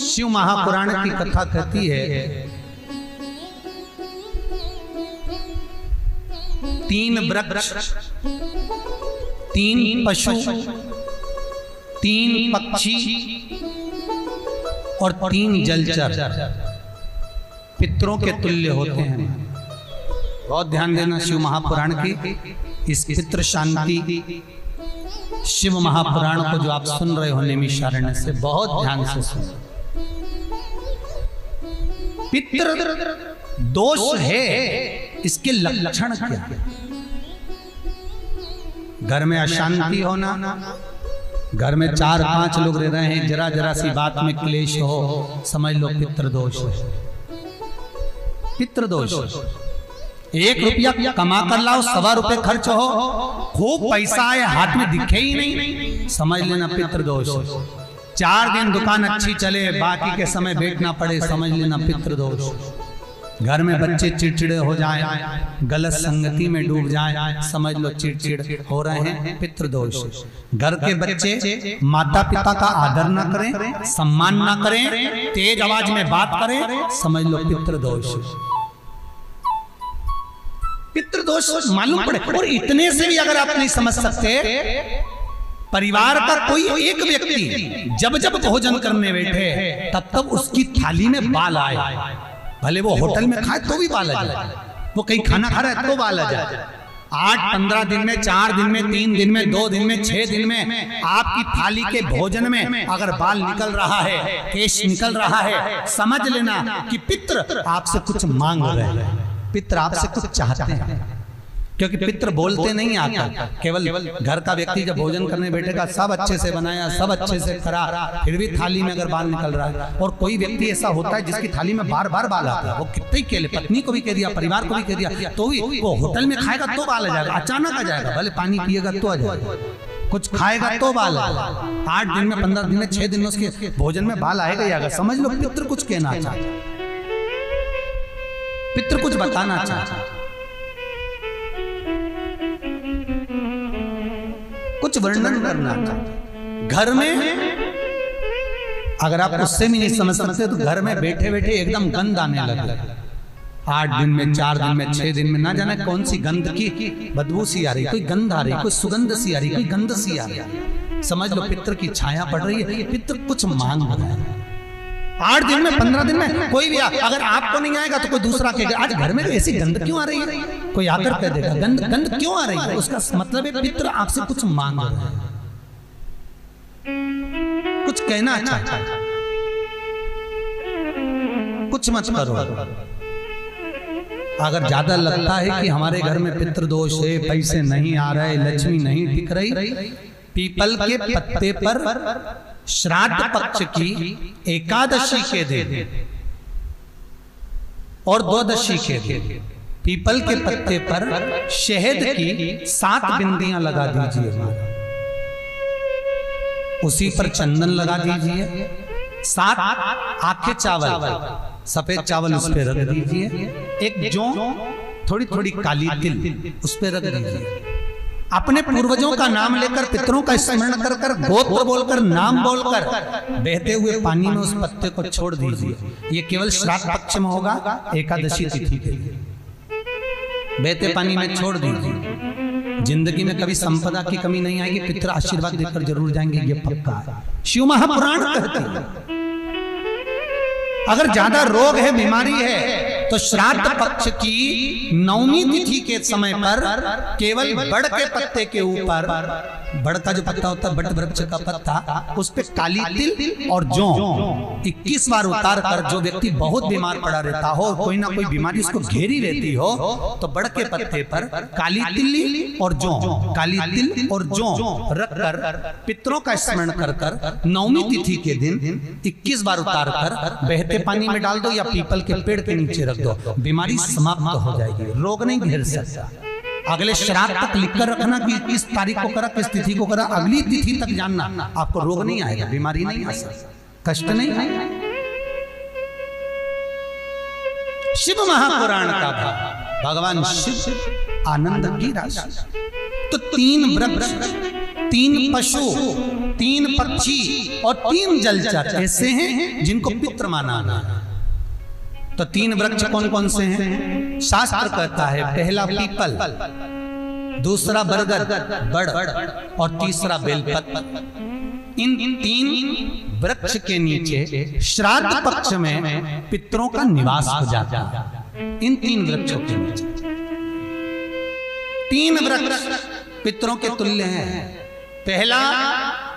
शिव महापुराण की कथा कहती है, 3 वृक्ष, 3 पशु, 3 पक्षी और 3 जलचर पितरों के तुल्य होते हैं। बहुत ध्यान देना शिव महापुराण की इस पितृ शांति शिव महापुराण को जो आप सुन रहे हो नैमिषारण्य से, बहुत ध्यान से सुनो। पितृ दोष है, इसके लक्षण क्या है? घर में अशांति होना, घर में 4-5 लोग रह रहे हैं, जरा जरा सी बात में क्लेश हो, समझ लो पितृदोष है। पितृदोष, 1 रुपया कमा कर लाओ, 1.25 रुपए खर्च हो, खूब पैसा है हाथ में दिखे ही नहीं, समझ लेना पितृदोष। 4 दिन दुकान अच्छी चले, बाकी के समय बैठना पड़े, समझ लेना पितृदोष। घर में बच्चे चिड़चिड़े हो जाएं, गलत संगति में डूब जाएं, समझ लो चिड़चिड़ हो रहे हैं, पितृदोष। घर के बच्चे माता पिता का आदर ना करें, सम्मान ना करें, तेज आवाज में बात करें, समझ लो पितृदोष। पितृदोष मालूम पड़े। और इतने से भी अगर आप नहीं समझ सकते, परिवार का कोई एक व्यक्ति जब जब भोजन करने बैठे तब तब उसकी थाली में बाल आए, भले वो होटल में खाए तो भी बाल आ जाए, वो कहीं खाना खा रहा है तो बाल आ जाए। 8-15 दिन में, 4 दिन में, 3 दिन में, 2 दिन में, 6 दिन में आपकी थाली के भोजन में अगर बाल निकल रहा है, केश निकल रहा है, समझ लेना कि पितृ आपसे कुछ मांग रहे हैं, पितृ आपसे कुछ चाहते हैं। क्योंकि पितृ बोलते नहीं आकर, केवल घर का व्यक्ति जब भोजन करने बैठेगा, सब अच्छे से बनाया, सब अच्छे से करा, फिर भी थाली में अगर बाल निकल रहा है। और कोई व्यक्ति ऐसा होता है जिसकी थाली में बार बार बाल आता है, वो कितने के लिए, पत्नी को भी कह दिया, परिवार को भी कह दिया, तो भी वो होटल में खाएगा तो बाल आ जाएगा, अचानक आ जाएगा, भले पानी पिएगा तो आ जाएगा, कुछ खाएगा तो बाल आएगा। 8 दिन में, 15 दिन में, 6 दिन में उसके भोजन में बाल आएगा ही आएगा। समझ लो पितृ कुछ कहना चाहता, पितृ कुछ बताना चाहता, कुछ वर्णन करना चाहते। घर में अगर आप उससे भी नहीं समझ सकते तो घर में बैठे बैठे एकदम गंध आने लगे। 8 दिन में, 4 दिन में, 6 दिन में, ना जाने कौन सी गंध की बदबू सी आ रही, कोई गंध आ रही, कोई सुगंध सी आ रही, कोई गंध सी आ रही। समझ लो पितृ की छाया पड़ रही है, पितृ कुछ मांग रहा है। 8 दिन में, 15 दिन में कोई भी अगर आपको नहीं आएगा तो कोई दूसरा कहेगा, आज घर में ऐसी गंध क्यों आ रही है, कोई आकर कह देगा गंध क्यों आ रही है। उसका मतलब है पितृ आपसे कुछ मांग रहा है, कुछ कहना चाहता है, कुछ मत करो। अगर ज्यादा लगता है कि हमारे घर में पितृदोष है, पैसे नहीं आ रहे, लक्ष्मी नहीं टिक रही, पीपल के पत्ते पर श्राद्ध पक्ष की एकादशी के दिन और द्वादशी के दिन पीपल के पत्ते पर शहद की 7 बिंदियां लगा दीजिए, उसी पर चंदन लगा दीजिए, 7 आखे चावल, सफेद चावल उस पर रख दीजिए, एक जौ, थोड़ी थोड़ी काली तिल उस पर रख दीजिए। अपने पूर्वजों का नाम लेकर, पितरों का स्मरण कर कर, गोत्र बोलकर, नाम बोलकर बहते हुए पानी में उस पत्ते को छोड़ दीजिए। ये केवल श्राद्ध पक्ष में होगा, एकादशी तिथि के लिए बहते पानी में छोड़ दीजिए। जिंदगी में कभी संपदा की कमी नहीं आएगी, पितर आशीर्वाद देकर जरूर जाएंगे, ये पक्का है। शिव महापुराण कहते हैं अगर ज्यादा रोग है, बीमारी है, तो श्राद्ध पक्ष की 9वीं तिथि के समय पर केवल बड़ के पत्ते के ऊपर, बड़ का जो पत्ता होता है, बड़ वृक्ष का पत्ता, उस पे काली तिल और जौ 21 बार उतार कर, जो व्यक्ति बहुत बीमार पड़ा रहता हो, कोई ना कोई बीमारी उसको घेरी रहती हो, तो बड़ के पत्ते पर काली तिल और जौ, काली तिल और जौ रख कर पितरों का स्मरण कर कर 9वीं तिथि के दिन 21 बार उतार कर बहते पानी में डाल दो या पीपल के पेड़ के नीचे रख दो, बीमारी समाप्त हो जाएगी, रोग नहीं घेर सकता। अगले श्राद्ध तक लिखकर रखना कि किस तारीख को करा, किस तिथि को करा, अगली तिथि तक जानना, आपको रोग नहीं आएगा, बीमारी नहीं आ सकती, कष्ट नहीं आएगा। शिव महापुराण का भाग, भगवान शिव आनंद की राशि। तो 3 वृक्ष, 3 पशु, 3 पक्षी और 3 जलचर ऐसे हैं जिनको पितृ माना गया। तो 3 वृक्ष कौन कौन से हैं? शास्त्र कहता है पहला पीपल, दूसरा बरगद बड़ और तीसरा बेलपत्र। इन 3 वृक्ष के नीचे श्राद्ध पक्ष में पितरों का निवास हो जाता है। इन 3 वृक्षों के नीचे 3 वृक्ष पितरों के तुल्य हैं। पहला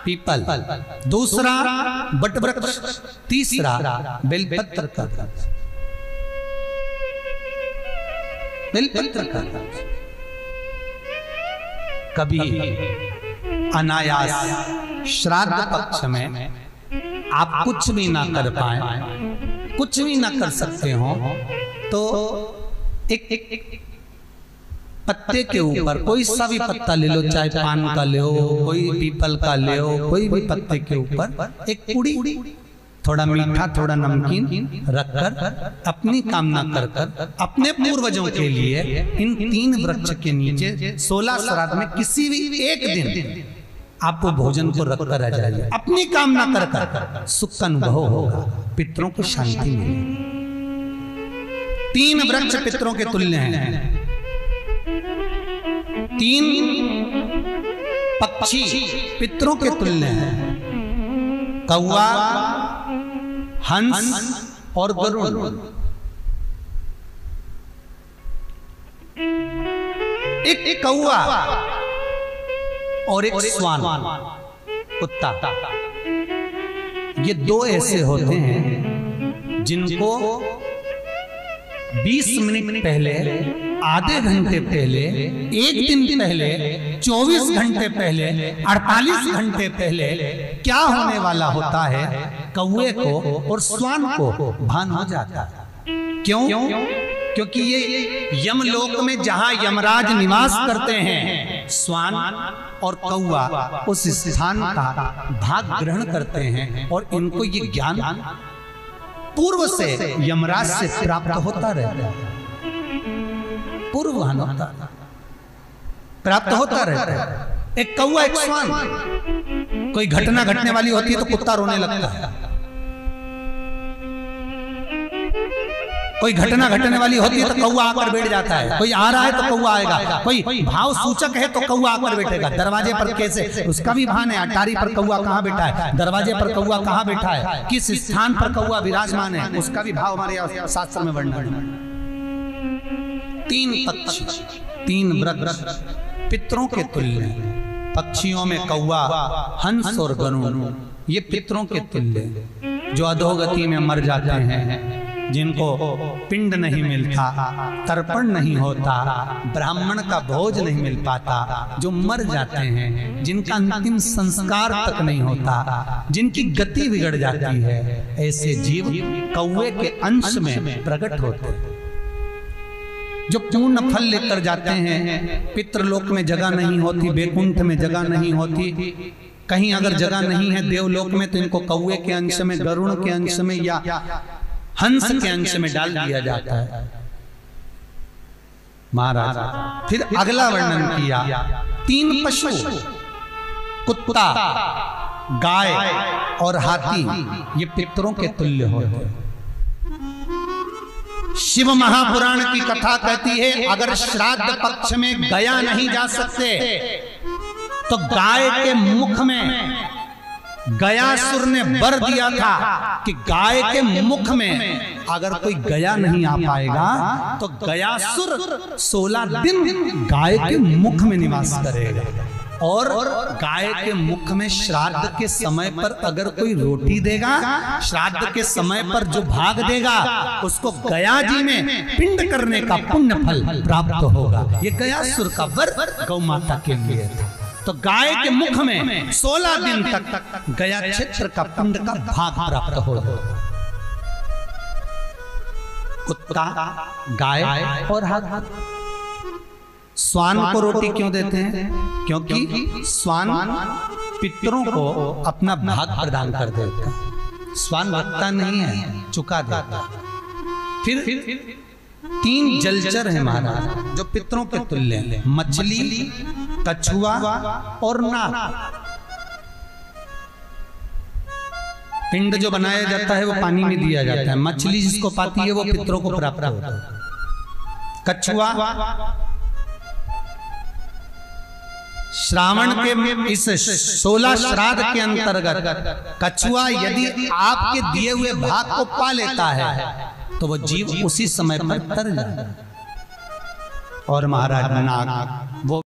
पीपल, दूसरा बट वृक्ष, तीसरा बेलपत्र का वृक्ष। बेलपत्र का वृक्ष कभी अनायास श्राद्ध पक्ष में आप कुछ भी ना कर पाए, कुछ भी ना कर सकते हो, तो एक पत्ते के ऊपर कोई सा भी पत्ता ले लो, चाहे पान का ले लो, कोई पीपल का ले लो, कोई भी पत्ते के ऊपर एक पुड़ी, थोड़ा मीठा थोड़ा नमकीन रखकर अपनी कामना कर अपने पूर्वजों के लिए इन 3 वृक्ष के नीचे 16 श्राद्ध में किसी भी एक दिन आपको भोजन को रखकर रह जाइए। अपनी कामना कर सुख का अनुभव होगा, पितरों को शांति मिलेगी। 3 वृक्ष पितरों के तुल्य हैं। 3 पक्षी पितरों के तुल्य हैं। कौवा, हंस और गरुड़। एक कौवा और एक स्वान, कुत्ता, ये 2 ऐसे होते हैं जिनको 20 मिनट पहले, आधे घंटे पहले, 1 दिन पहले, 24 घंटे पहले, 48 घंटे पहले क्या होने वाला होता है कौवे को और स्वान को भान हो जाता है। क्यों? क्योंकि ये यमलोक में जहां यमराज निवास करते हैं, स्वान और कौवा उस स्थान का भाग ग्रहण करते हैं और इनको ये ज्ञान पूर्व से यमराज से प्राप्त होता रहता है। पूर्ववान होता प्राप्त होता रहता है। एक कौवा, एक स्वान, कोई घटना घटने वाली होती है तो कुत्ता रोने लगता है। कोई घटना घटने वाली होती है तो कौवा आकर बैठ जाता है। कोई आ रहा है तो कौवा आएगा। कोई भाव सूचक है तो कौवा आकर बैठेगा। दरवाजे पर कैसे, उसका भी भान है। अटारी पर कौवा कहाँ बैठा है, दरवाजे पर कौवा कहाँ बैठा है, किस स्थान पर कौवा विराजमान है, उसका भी भाव हमारे शास्त्र में वर्णन है। 3 पक्षी, 3 वृक्ष पितरों के तुल्य हैं। पक्षियों में कौवा, हंस और गरुड़, ये पितरों के तुल्य, जो अधोगति में मर जाते हैं, जिनको पिंड नहीं मिलता, तर्पण नहीं होता, ब्राह्मण का भोज नहीं मिल पाता, जो मर जाते हैं, जिनका अंतिम संस्कार तक नहीं होता, जिनकी गति बिगड़ जाती है, ऐसे जीव कौवे के अंश में प्रकट होते हैं, जो पूर्ण फल लेकर जाते हैं। पितृलोक में जगह नहीं होती, बैकुंठ में जगह नहीं होती, कहीं अगर जगह नहीं है देवलोक में, तो इनको कौवे के अंश में, गरुड़ के अंश में या हंस के अंश में डाल दिया जाता है। महाराज फिर अगला वर्णन किया, 3 पशु, कुत्ता, गाय और हाथी, ये पितरों के तुल्य होते हैं। शिव महापुराण की कथा कहती है, अगर श्राद्ध पक्ष में गया नहीं जा सकते तो गाय के मुख में गयासुर ने वर दिया था कि गाय के मुख में अगर कोई गया नहीं आ पाएगा तो गयासुर 16 दिन गाय के मुख में निवास करेगा। और गाय के मुख में श्राद्ध के समय पर अगर कोई रोटी देगा, श्राद्ध के समय पर जो भाग देगा, उसको गया जी में पिंड करने का पुण्य फल प्राप्त होगा। ये गयासुर का वर गौ माता के लिए था। तो गाय के मुख में 16 दिन तक गया क्षेत्र का पिंड का भाग प्राप्त होगा। कुत्ता, गाय और हाथी। स्वान को रोटी क्यों देते हैं? क्योंकि स्वान पितरों को अपना भाग प्रदान कर देता है। स्वान भक्ता नहीं है, चुका देता। फिर 3 जलचर है महाराज जो पितरों के तुल्य हैं। मछली, कछुआ और नाग। पिंड जो बनाया जाता है वो पानी में दिया जाता है। मछली जिसको पाती है वो पितरों को प्राप्त होता है। कछुआ श्रावण के इस 16 श्राद्ध के अंतर्गत कछुआ यदि आपके दिए हुए भाग को पा लेता है तो वो जीव उसी समय पर तर जाता है। और महाराज नाग वो